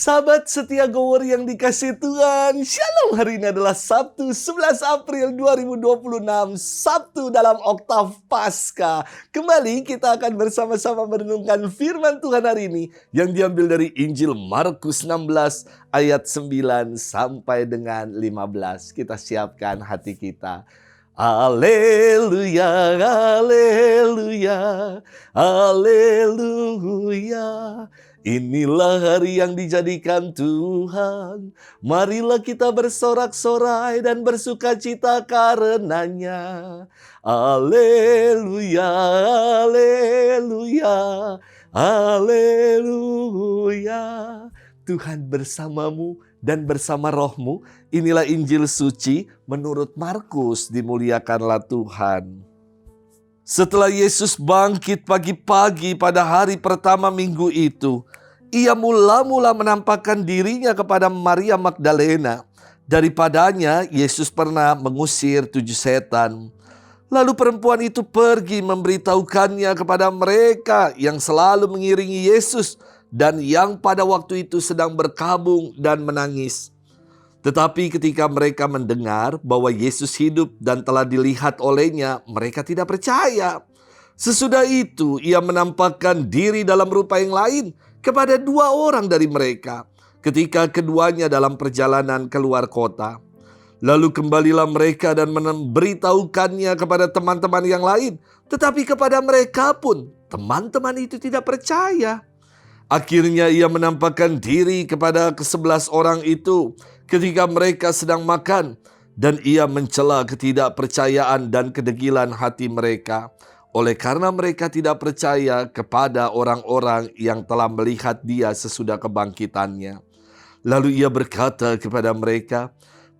Sahabat setia Gower yang dikasihi Tuhan, Shalom. Hari ini adalah Sabtu 11 April 2026, Sabtu dalam oktav Paskah. Kembali kita akan bersama-sama merenungkan firman Tuhan hari ini yang diambil dari Injil Markus 16 ayat 9 sampai dengan 15. Kita siapkan hati kita. Haleluya, haleluya, haleluya. Inilah hari yang dijadikan Tuhan. Marilah kita bersorak-sorai dan bersukacita karenanya. Haleluya, haleluya, haleluya. Tuhan bersamamu dan bersama rohmu. Inilah Injil suci menurut Markus. Dimuliakanlah Tuhan. Setelah Yesus bangkit pagi-pagi pada hari pertama minggu itu, ia mula-mula menampakkan dirinya kepada Maria Magdalena. Daripadanya Yesus pernah mengusir 7 setan. Lalu perempuan itu pergi memberitahukannya kepada mereka yang selalu mengiringi Yesus dan yang pada waktu itu sedang berkabung dan menangis. Tetapi ketika mereka mendengar bahwa Yesus hidup dan telah dilihat olehnya, mereka tidak percaya. Sesudah itu ia menampakkan diri dalam rupa yang lain kepada 2 orang dari mereka, ketika keduanya dalam perjalanan keluar kota. Lalu kembalilah mereka dan memberitahukannya kepada teman-teman yang lain, tetapi kepada mereka pun teman-teman itu tidak percaya. Akhirnya ia menampakkan diri kepada ke-11 orang itu ketika mereka sedang makan, dan ia mencela ketidakpercayaan dan kedegilan hati mereka, oleh karena mereka tidak percaya kepada orang-orang yang telah melihat dia sesudah kebangkitannya. Lalu ia berkata kepada mereka,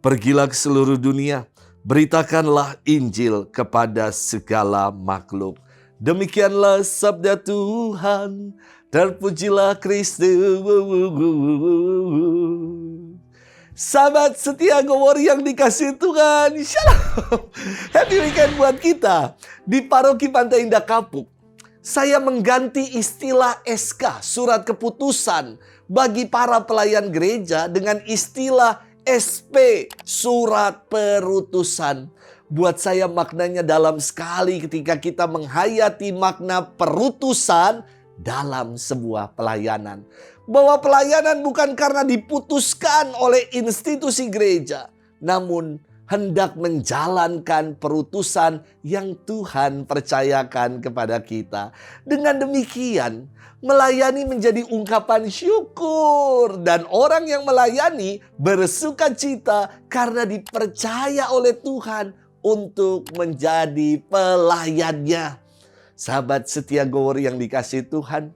"Pergilah ke seluruh dunia, beritakanlah Injil kepada segala makhluk." Demikianlah sabda Tuhan. Terpujilah Kristus. Sahabat setia Gower yang dikasihi Tuhan, Shalom. Happy weekend buat kita. Di Paroki Pantai Indah Kapuk, saya mengganti istilah SK, surat keputusan, bagi para pelayan gereja dengan istilah SP, surat perutusan. Buat saya maknanya dalam sekali ketika kita menghayati makna perutusan dalam sebuah pelayanan. Bahwa pelayanan bukan karena diputuskan oleh institusi gereja, namun hendak menjalankan perutusan yang Tuhan percayakan kepada kita. Dengan demikian, melayani menjadi ungkapan syukur, dan orang yang melayani bersukacita karena dipercaya oleh Tuhan untuk menjadi pelayannya. Sahabat setia Gower yang dikasihi Tuhan,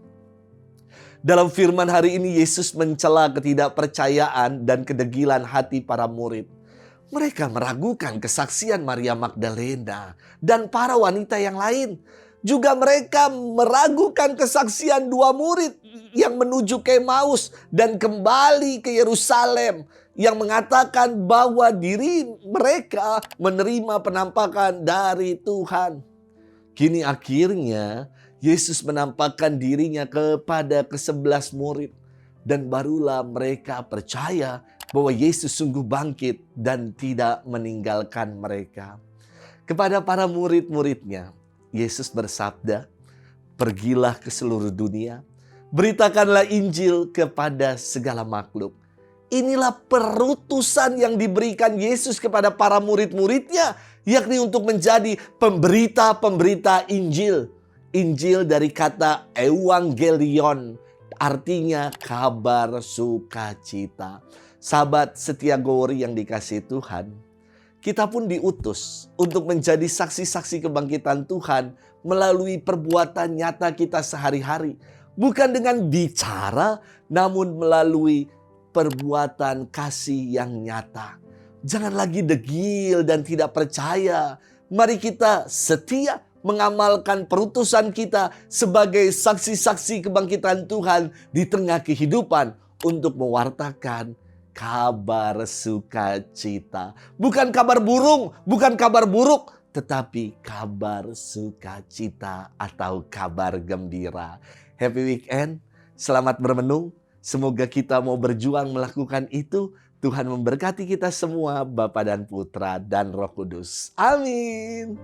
dalam firman hari ini Yesus mencela ketidakpercayaan dan kedegilan hati para murid. Mereka meragukan kesaksian Maria Magdalena dan para wanita yang lain. Juga mereka meragukan kesaksian 2 murid yang menuju ke Emmaus dan kembali ke Yerusalem, yang mengatakan bahwa diri mereka menerima penampakan dari Tuhan. Kini akhirnya Yesus menampakkan dirinya kepada ke-11 murid, dan barulah mereka percaya bahwa Yesus sungguh bangkit dan tidak meninggalkan mereka. Kepada para murid-muridnya, Yesus bersabda, "Pergilah ke seluruh dunia, beritakanlah Injil kepada segala makhluk." Inilah perutusan yang diberikan Yesus kepada para murid-muridnya, yakni untuk menjadi pemberita-pemberita Injil. Injil dari kata Evangelion, artinya kabar sukacita. Sahabat setia Gower yang dikasihi Tuhan, kita pun diutus untuk menjadi saksi-saksi kebangkitan Tuhan melalui perbuatan nyata kita sehari-hari. Bukan dengan bicara, namun melalui perbuatan kasih yang nyata. Jangan lagi degil dan tidak percaya. Mari kita setia mengamalkan perutusan kita sebagai saksi-saksi kebangkitan Tuhan di tengah kehidupan untuk mewartakan kabar sukacita. Bukan kabar burung, bukan kabar buruk, tetapi kabar sukacita atau kabar gembira. Happy weekend, selamat bermenung. Semoga kita mau berjuang melakukan itu. Tuhan memberkati kita semua, Bapa dan Putra dan Roh Kudus. Amin.